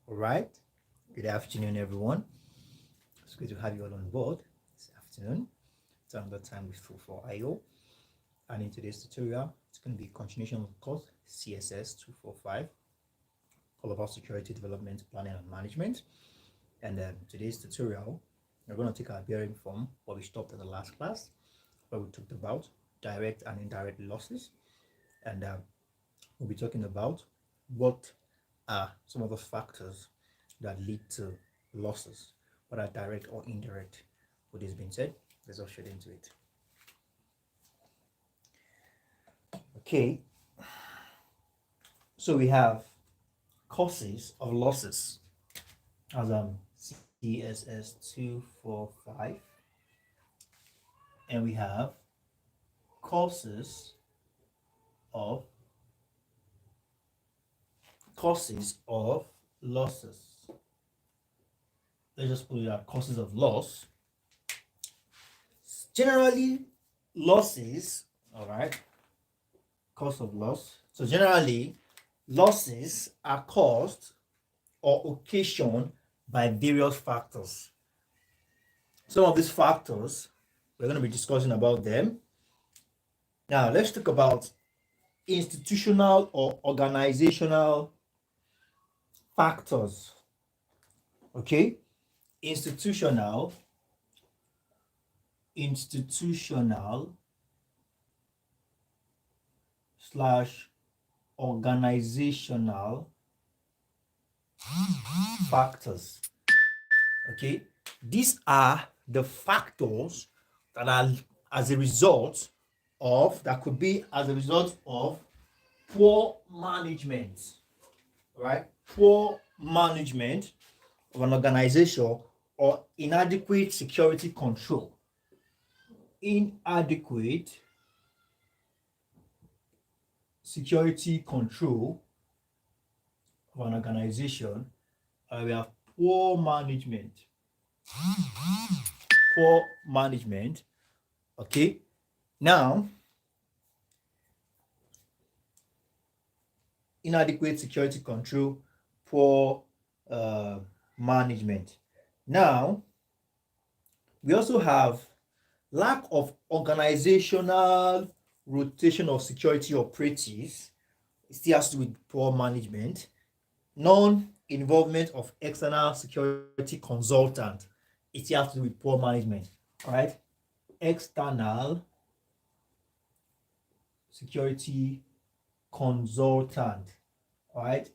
All right. Good afternoon, everyone. It's good to have you all on board this afternoon. It's another time with Tutor Ayo. And in today's tutorial, it's going to be a continuation of the course CSS244, all about security development, planning, and management. And today's tutorial, we're going to take our bearing from what we stopped in the last class, where we talked about direct and indirect losses. And we'll be talking about what are some of the factors that lead to losses, whether direct or indirect. With this being said, let's all straight into it. Okay, so we have causes of losses as CSS245, and we have causes of losses. Let's just put it out, causes of loss. Generally, losses, all right, cause of loss. So generally, losses are caused or occasioned by various factors. Some of these factors, we're going to be discussing about them. Now, let's talk about institutional or organizational factors. Okay, institutional slash organizational factors. Okay, these are the factors that are as a result of, that could be as a result of poor management, right? Poor management of an organization or inadequate security control. Inadequate security control of an organization. We have poor management. Poor management. Okay. Now, inadequate security control, poor management. Now, we also have lack of organizational rotation of security operatives. It still has to do with poor management. Non-involvement of external security consultant. It still has to do with poor management. All right. External security consultant. All right.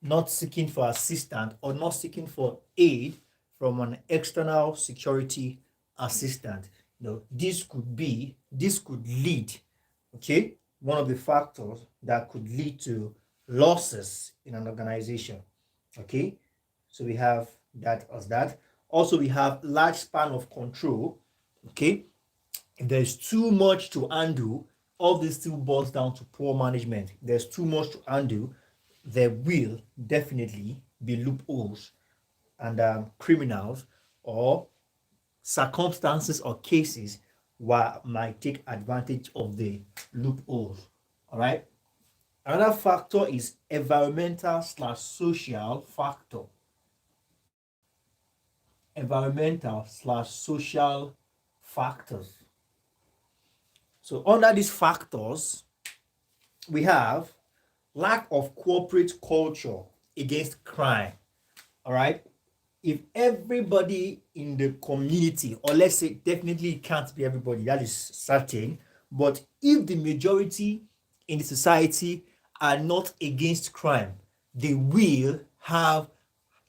Not seeking for assistance or not seeking for aid from an external security assistant. This could lead, okay, one of the factors that could lead to losses in an organization. Okay, so we have that as that. Also, we have large span of control. Okay, if there's too much to undo, all this still boils down to poor management. If there's too much to undo, there will definitely be loopholes and criminals or circumstances or cases where might take advantage of the loopholes. All right. Another factor is environmental slash social factor. Environmental slash social factors. So under these factors, we have lack of corporate culture against crime. All right. If everybody in the community, or let's say definitely it can't be everybody, that is certain, but if the majority in the society are not against crime, they will have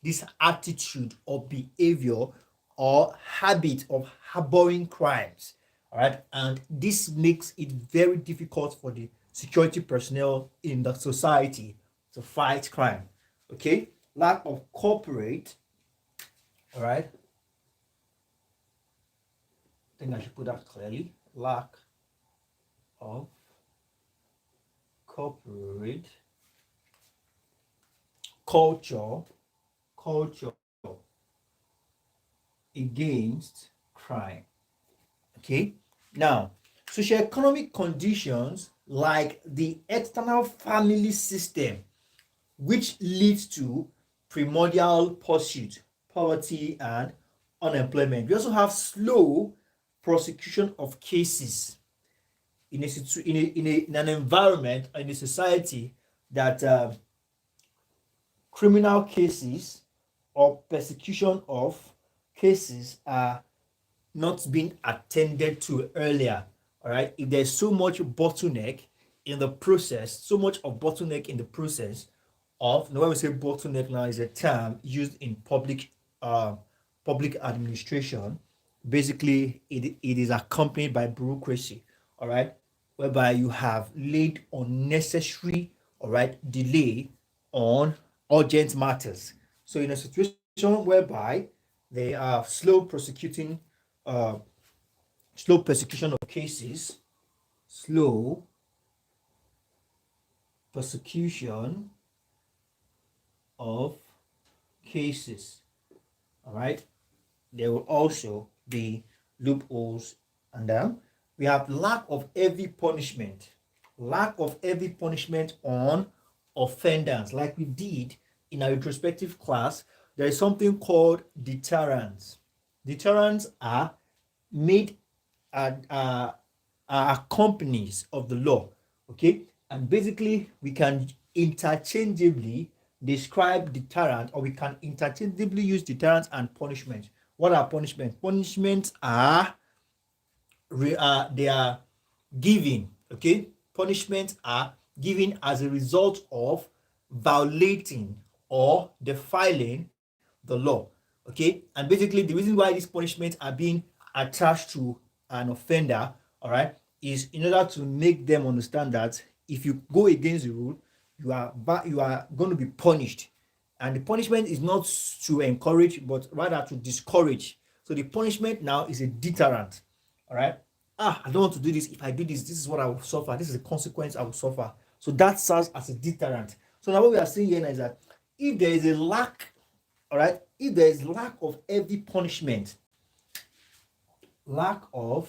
this attitude or behavior or habit of harboring crimes. All right. And this makes it very difficult for the security personnel in the society to fight crime. Okay. Lack of corporate. All right. I think I should put that clearly. Lack of corporate culture against crime. Okay. Now, socioeconomic conditions like the external family system, which leads to primordial pursuit, poverty, and unemployment. We also have slow prosecution of cases in in an environment, in a society that criminal cases or persecution of cases are not being attended to earlier. All right, if there's so much bottleneck in the process, so much of bottleneck in the process of, now when we say bottleneck now is a term used in public administration. Basically, it is accompanied by bureaucracy, all right, whereby you have laid unnecessary, all right, delay on urgent matters. So in a situation whereby they are uh, slow persecution of cases, slow persecution of cases, all right, there will also be loopholes. And we have lack of heavy punishment on offenders, like we did in our retrospective class. There is something called deterrence. Deterrents are made are companies of the law, okay, and basically we can interchangeably describe deterrent, or we can interchangeably use deterrence and punishment. What are punishments? Punishments are they are given, okay, punishments are given as a result of violating or defiling the law, okay, and basically the reason why these punishments are being attached to an offender, all right, is in order to make them understand that if you go against the rule, you are going to be punished, and the punishment is not to encourage but rather to discourage. So the punishment now is a deterrent, all right. I don't want to do this. If I do this, this is what I will suffer. This is the consequence I will suffer. So that serves as a deterrent. So now what we are saying here now is that if there is a lack, all right, if there is lack of heavy punishment, lack of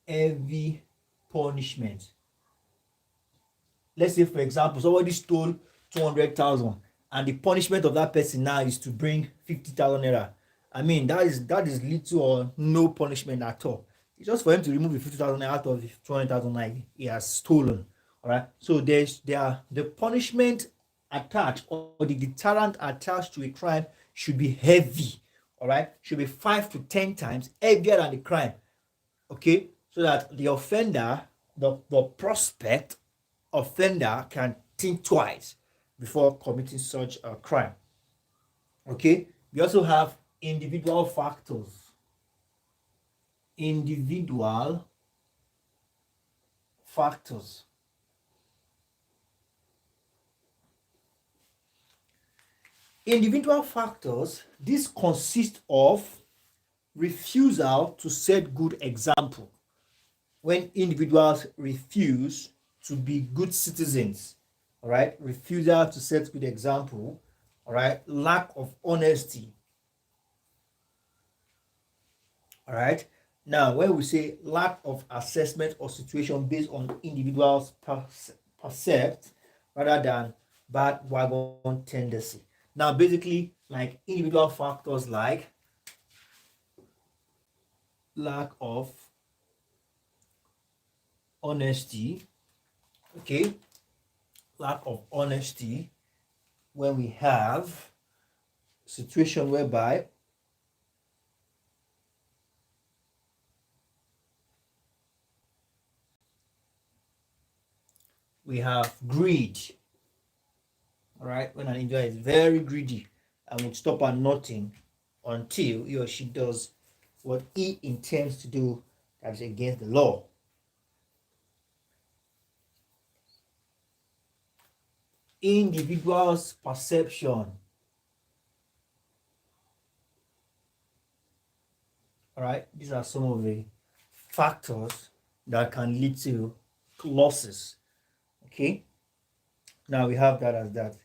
heavy punishment. Let's say, for example, somebody stole 200,000 and the punishment of that person now is to bring 50,000 naira. I mean, that is little or no punishment at all. It's just for him to remove the 50,000 out of the 200,000 naira he has stolen. All right. So the punishment attached, or the deterrent attached to a crime, should be heavy. All right, should be 5 to 10 times heavier than the crime. Okay, so that the offender, the prospect offender, can think twice before committing such a crime. Okay, we also have individual factors. Individual factors. Individual factors, this consists of refusal to set good example. When individuals refuse to be good citizens, all right, refusal to set good example, all right, lack of honesty, all right. Now, when we say lack of assessment or situation based on individuals' percept rather than bad wagon tendency. Now, basically, like individual factors like lack of honesty, okay, lack of honesty, when we have situation whereby we have greed, all right, when an individual is very greedy and would stop at nothing until he or she does what he intends to do that is against the law. Individual's perception, all right, these are some of the factors that can lead to losses. Okay, now we have that as that.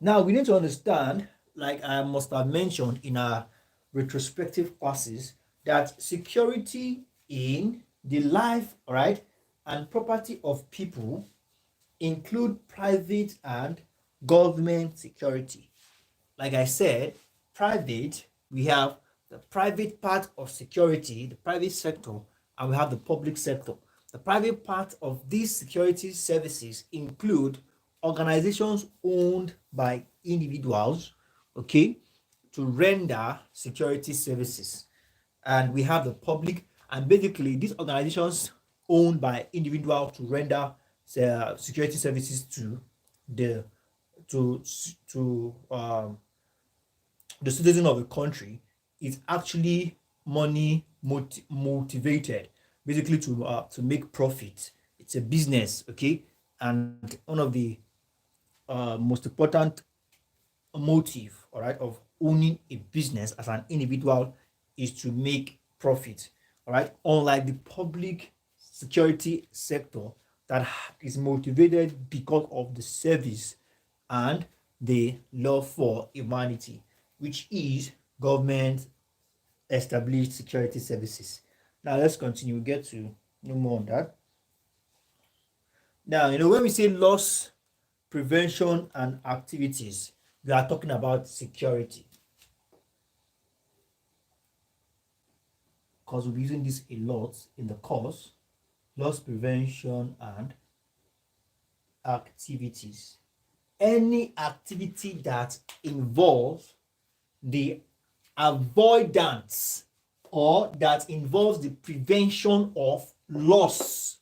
Now we need to understand, like I must have mentioned in our retrospective classes, that security in the life, all right, and property of people include private and government security. Like I said, private, we have the private part of security, the private sector, and we have the public sector. The private part of these security services include organizations owned by individuals, okay, to render security services. And we have the public, and basically these organizations owned by individuals to render security services to the to to the citizen of the country is actually money motivated, basically to make profit. It's a business, okay, and one of the most important motive, all right, of owning a business as an individual is to make profit, all right, unlike the public security sector that is motivated because of the service and the love for humanity, which is government established security services. Now let's continue. We'll get to know more on that. Now, when we say loss prevention and activities, we are talking about security, because we'll be using this a lot in the course. Loss prevention and activities. Any activity that involves the avoidance or that involves the prevention of loss.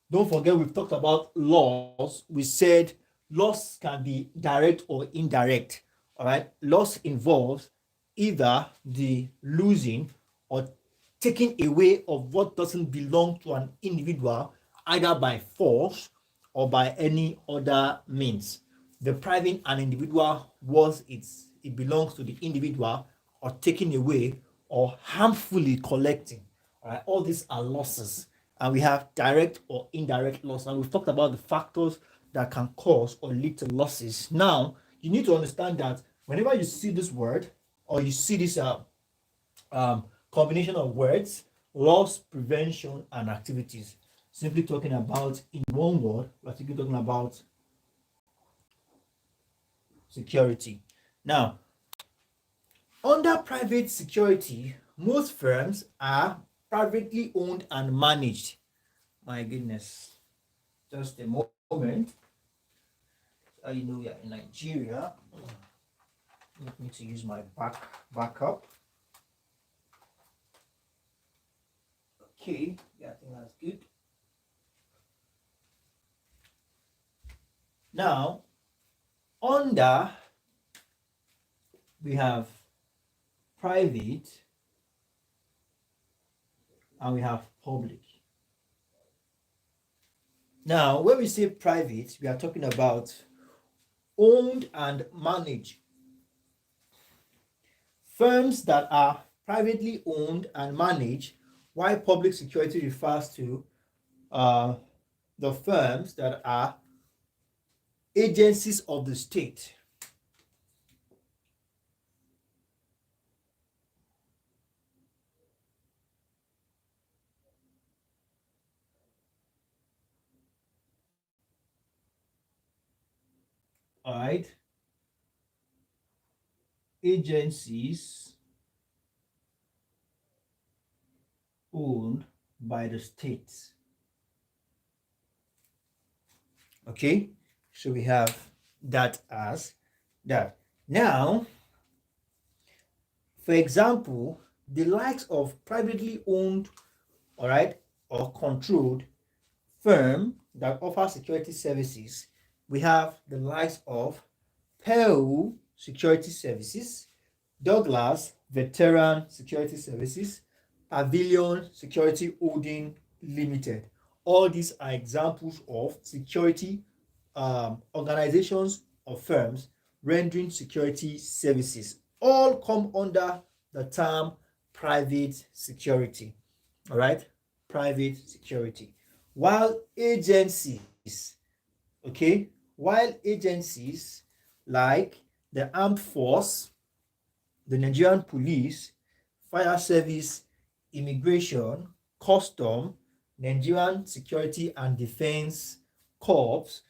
Don't forget, we've talked about loss. We said loss can be direct or indirect. All right, loss involves either the losing or taking away of what doesn't belong to an individual, either by force or by any other means. Depriving an individual was it belongs to the individual, or taking away or harmfully collecting. All right, all these are losses, and we have direct or indirect loss. And we've talked about the factors that can cause or lead to losses. Now, you need to understand that whenever you see this word or you see this combination of words, loss prevention and activities, simply talking about, in one word, we're simply talking about security. Now, under private security, most firms are privately owned and managed. My goodness, just a moment. You know, we are in Nigeria. Let me to use my backup. Okay, yeah, I think that's good. Now, under we have private and we have public. Now, when we say private, we are talking about owned and managed. Firms that are privately owned and managed, while public security refers to the firms that are agencies of the state. All right, agencies owned by the states. Okay, so we have that as that. Now, for example, the likes of privately owned, all right, or controlled firm that offer security services, we have the likes of Pearl Security Services, Douglas Veteran Security Services, Pavilion Security Holding Limited. All these are examples of security organizations or firms rendering security services. All come under the term private security. All right, private security. While agencies, okay, while agencies like the Armed Force, the Nigerian Police, Fire Service, Immigration, Custom, Nigerian Security and Defense Corps,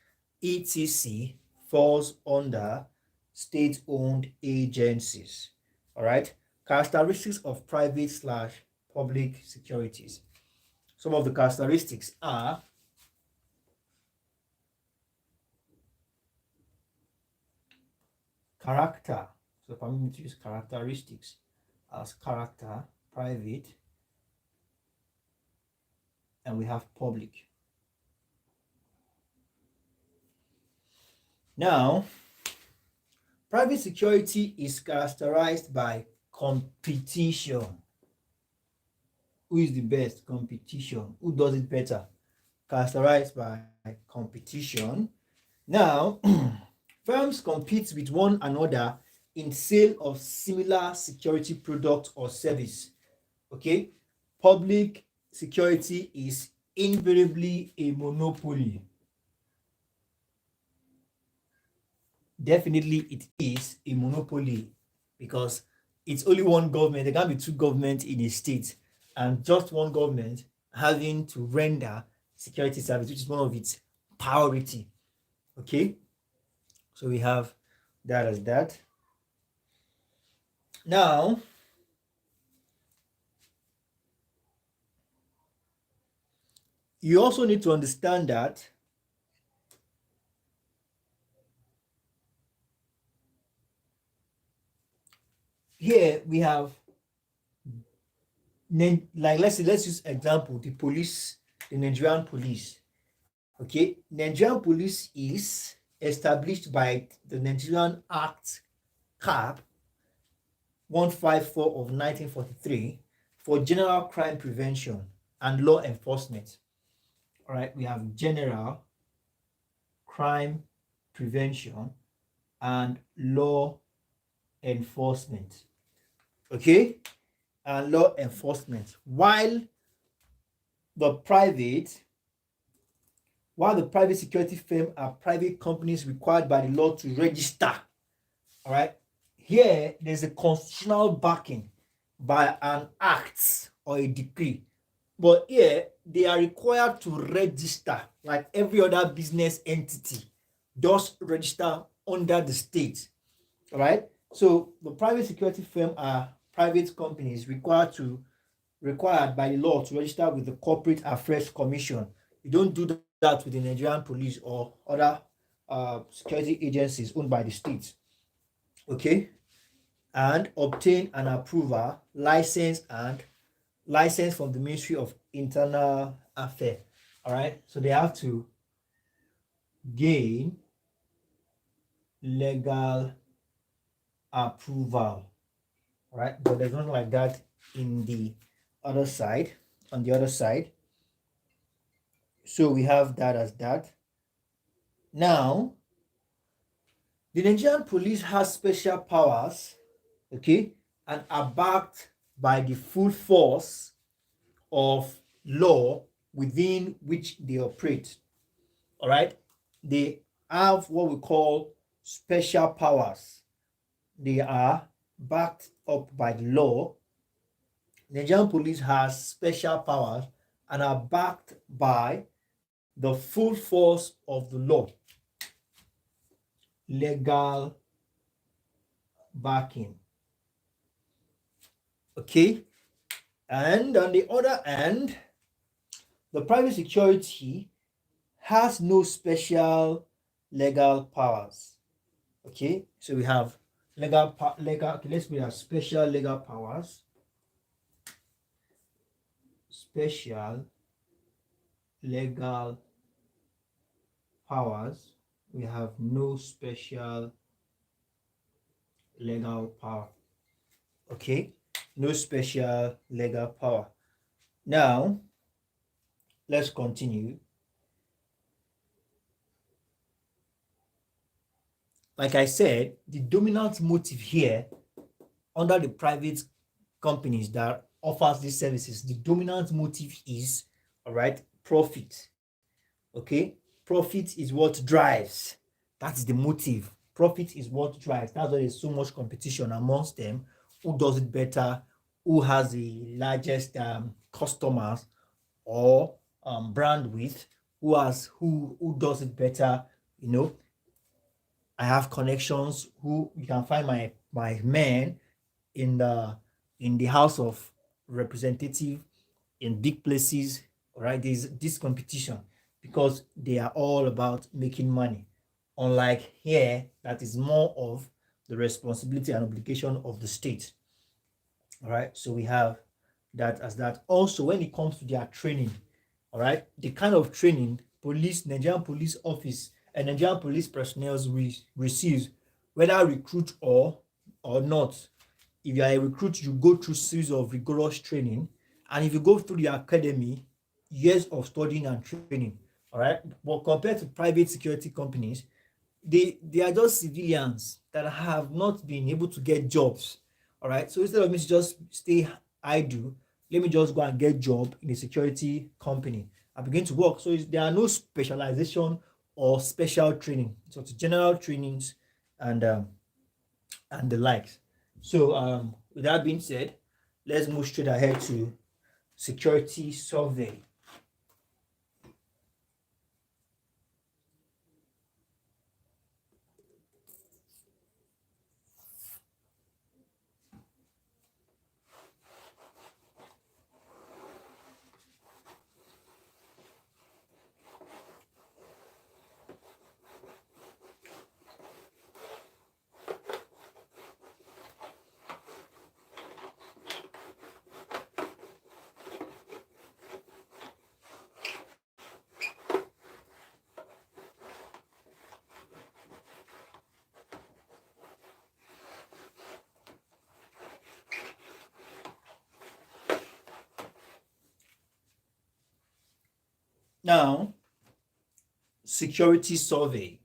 etc. falls under state-owned agencies. All right. Characteristics of private/public securities. Some of the characteristics are character. So permit me to use characteristics as character, private, and we have public. Now, private security is characterized by competition. Who is the best? Competition. Who does it better? Characterized by competition. Now, firms compete with one another in sale of similar security product or service. Okay, public security is invariably a monopoly. Definitely it is a monopoly because it's only one government. There can't be two governments in a state, and just one government having to render security service, which is one of its priority. Okay, so we have that as that. Now, you also need to understand that here we have, like, let's use example, the police, the Nigerian police. Okay, Nigerian police is established by the Nigerian Act Cap 154 of 1943 for general crime prevention and law enforcement. All right, we have general crime prevention and law enforcement. Okay, and law enforcement. While the private security firm are private companies required by the law to register. All right, here there's a constitutional backing by an act or a decree, but here they are required to register like every other business entity does register under the state. All right, so the private security firm are private companies required by the law to register with the Corporate Affairs Commission. You don't do that with the Nigerian police or other security agencies owned by the state. Okay, and obtain an approval, license from the Ministry of Internal Affairs. All right, so they have to gain legal approval. All right, but there's nothing like that in the other side, on the other side. So we have that as that. Now, the Nigerian police has special powers, okay, and are backed by the full force of law within which they operate. All right, they have what we call special powers. They are backed up by the law. Nigerian police has special powers and are backed by the full force of the law. Legal backing. Okay, and on the other hand, the private security has no special legal powers. Okay, so we have okay, let's put as special legal powers. Special legal powers. We have no special legal power. Okay, no special legal power. Now, let's continue. Like I said, the dominant motive here under the private companies that offers these services, the dominant motive is, all right, profit. Okay, profit is what drives. That's the motive. Profit is what drives. That's why there's so much competition amongst them. Who does it better? Who has the largest customers or brand width? Who does it better? You know, I have connections who you can find my men in the House of Representative in big places. All right, there's this competition because they are all about making money. Unlike here, that is more of the responsibility and obligation of the state. All right, so we have that as that. Also, when it comes to their training, all right, the kind of training Nigerian police office and Nigerian police personnel receives, whether recruit or not. If you are a recruit, you go through series of rigorous training, and if you go through the academy, years of studying and training. All right, but compared to private security companies, they are just civilians that have not been able to get jobs. All right, so instead of me to just stay idle, let me just go and get job in a security company. I begin to work. So there are no specialization or special training. So it's general trainings and the likes. So with that being said, let's move straight ahead to security survey. Now, security survey.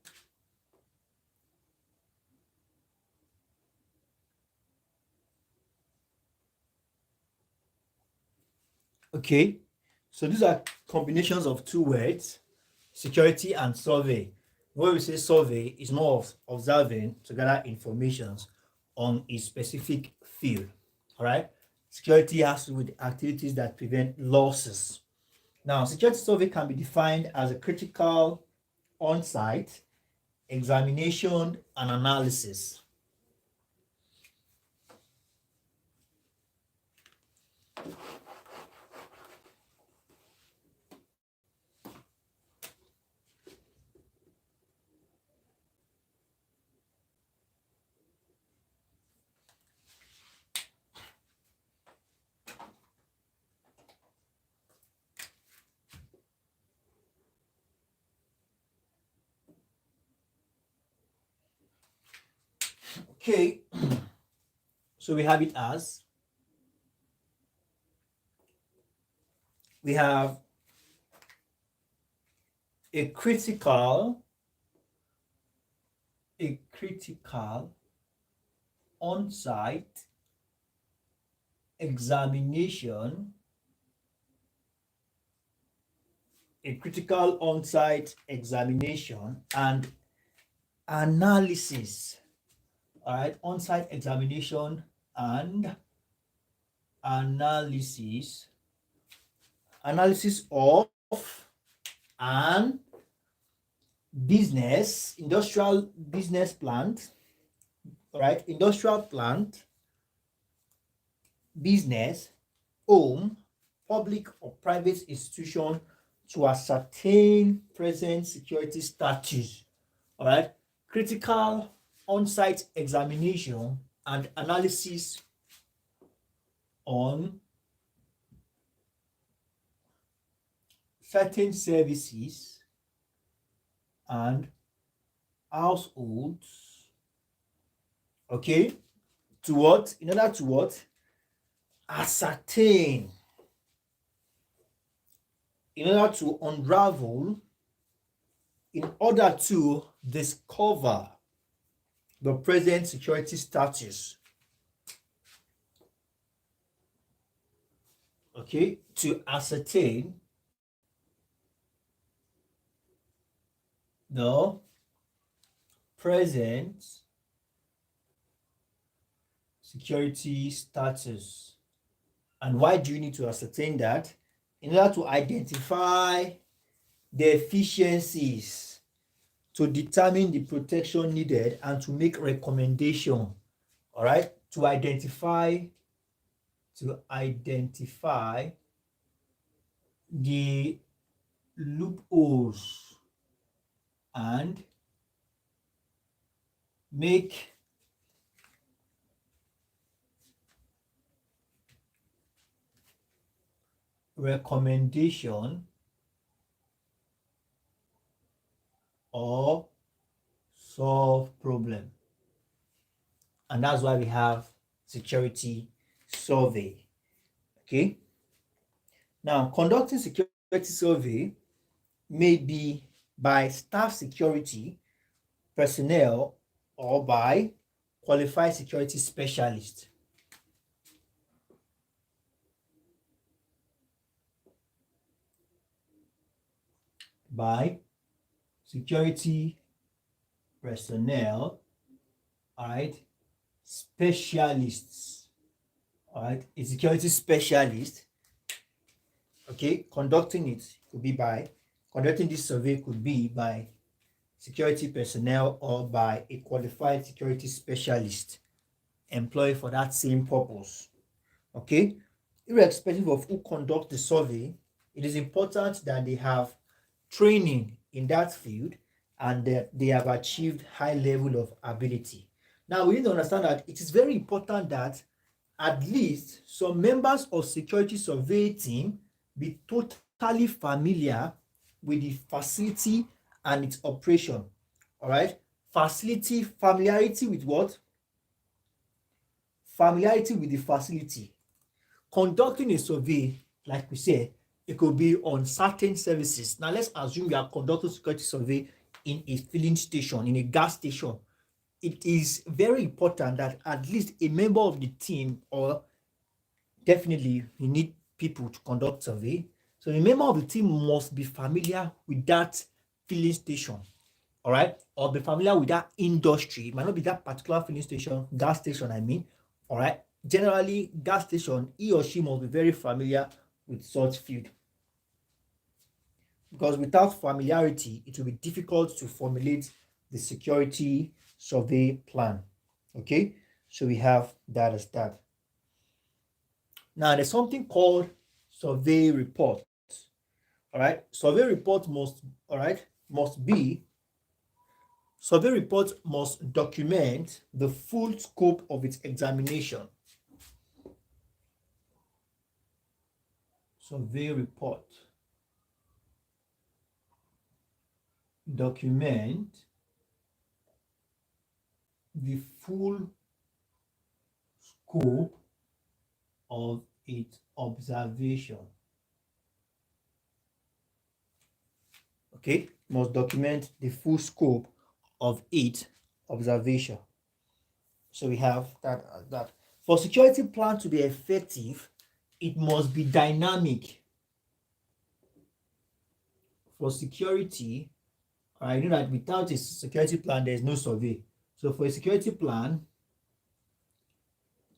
Okay, so these are combinations of two words, security and survey. When we say survey, it's more of observing to gather informations on a specific field. All right, security has to do with activities that prevent losses. Now, security survey can be defined as a critical on-site examination and analysis. Okay, so we have it as we have a critical on-site examination, and analysis. All right, on-site examination and analysis of an industrial business plant. All right, industrial plant, business, home, public or private institution to ascertain present security status. All right, critical on-site examination and analysis on certain services and households. Okay, to what? In order to what? Ascertain. In order to unravel, in order to discover the present security status. Okay, to ascertain the present security status. And why do you need to ascertain that? In order to identify the efficiencies to determine the protection needed and to make recommendation, all right, to identify the loopholes and make recommendation or solve problem. And that's why we have security survey. Okay. Now, conducting security survey may be by staff security personnel or by qualified security specialists. By security personnel, all right, specialists, all right, a security specialist, okay, conducting this survey could be by security personnel or by a qualified security specialist employed for that same purpose. Okay, irrespective of who conduct the survey, it is important that they have training in that field and that they have achieved high level of ability. Now, we need to understand that it is very important that at least some members of security survey team be totally familiar with the facility and its operation. All right, familiarity with what? Familiarity with the facility. Conducting a survey, like we said, it could be on certain services. Now, let's assume you are conducting security survey in a filling station, in a gas station. It is very important that at least a member of the team, or definitely you need people to conduct survey. So a member of the team must be familiar with that filling station, all right, or be familiar with that industry. It might not be that particular filling station, gas station, I mean, all right. Generally, gas station, he or she must be very familiar with such field, because without familiarity, it will be difficult to formulate the security survey plan. Okay, so we have that as that. Now, there's something called survey report. All right, survey report must document the full scope of its examination. Survey report document the full scope of its observation. Okay, must document the full scope of its observation. So we have that. For security plan to be effective, it must be dynamic. For security, I know that without a security plan, there is no survey. So for a security plan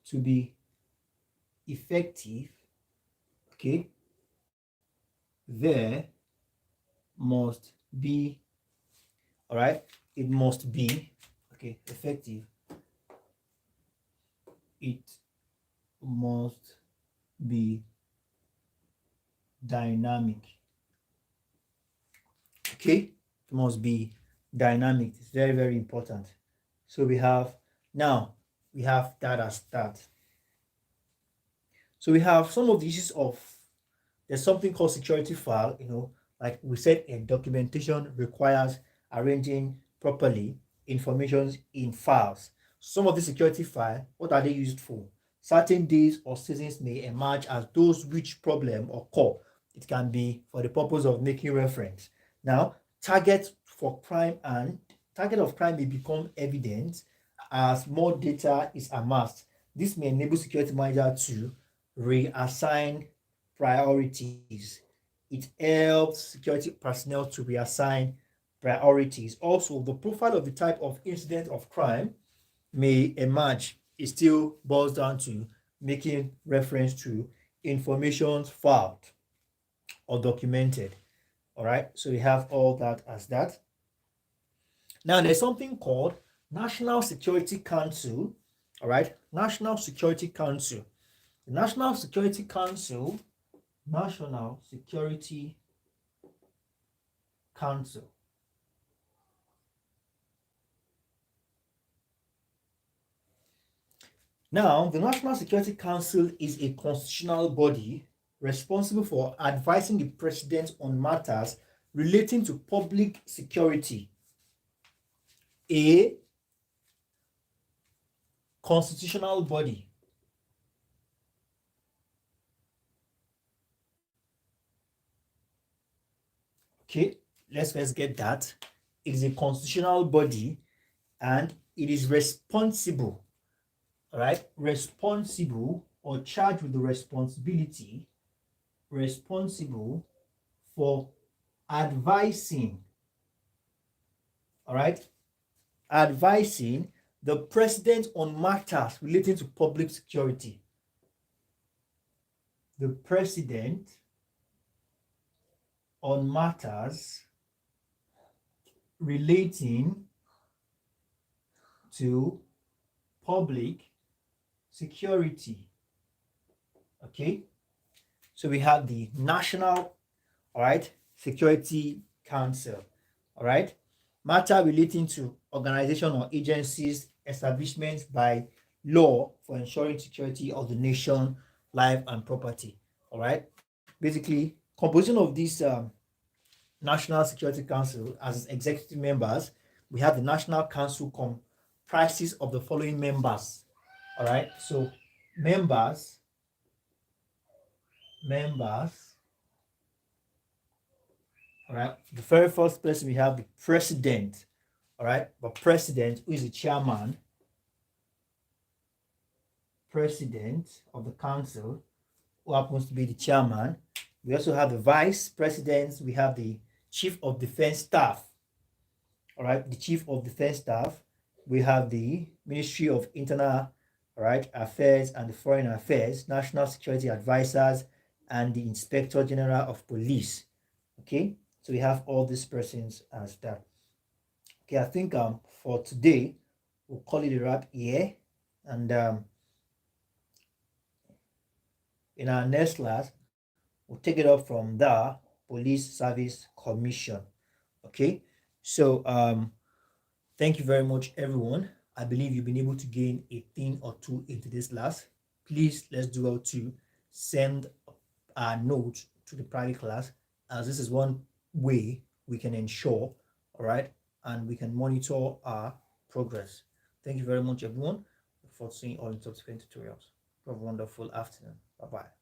to be effective, okay, there must be, all right, it must be, okay, effective. It must be dynamic. Okay, it must be dynamic. It's very, very important. So we have that as that. So we have some of the issues of, there's something called security file, like we said, a documentation requires arranging properly information in files. Some of the security file, what are they used for? Certain days or seasons may emerge as those which problem occur. It can be for the purpose of making reference. Now, target of crime may become evident as more data is amassed. This may enable security manager to reassign priorities. It helps security personnel to reassign priorities. Also, the profile of the type of incident of crime may emerge. It still boils down to making reference to information filed or documented. All right, so we have all that as that. Now, there's something called National Security Council. All right, National Security Council. The National Security Council, National Security Council. Now, the National Security Council is a constitutional body responsible for advising the president on matters relating to public security. A constitutional body. Okay, let's first get that. It is a constitutional body and it is responsible, all right, responsible or charged with the responsibility, responsible for advising, all right, advising the president on matters relating to public security. The president on matters relating to public security. Okay, so we have the National, all right, Security Council, all right, matter relating to organization or agencies, establishments by law for ensuring security of the nation, life and property. All right, basically composition of this National Security Council as executive members, we have the National Council comprises of the following members. All right, so members, all right, the very first person we have the president, all right, but president who is the chairman, president of the council who happens to be the chairman. We also have the vice presidents, we have the chief of defense staff, all right, the chief of defense staff, we have the Ministry of Internal, all right, Affairs and the Foreign Affairs, National Security Advisors, and the Inspector General of Police. Okay, so we have all these persons as that. Okay, I think for today we'll call it a wrap here, and in our next class we'll take it up from the Police Service Commission. Okay, so thank you very much, everyone. I believe you've been able to gain a thing or two into this class. Please, let's do well to send our notes to the private class, as this is one way we can ensure, all right, and we can monitor our progress. Thank you very much, everyone. Look forward to seeing you all in subsequent tutorials. Have a wonderful afternoon. Bye-bye.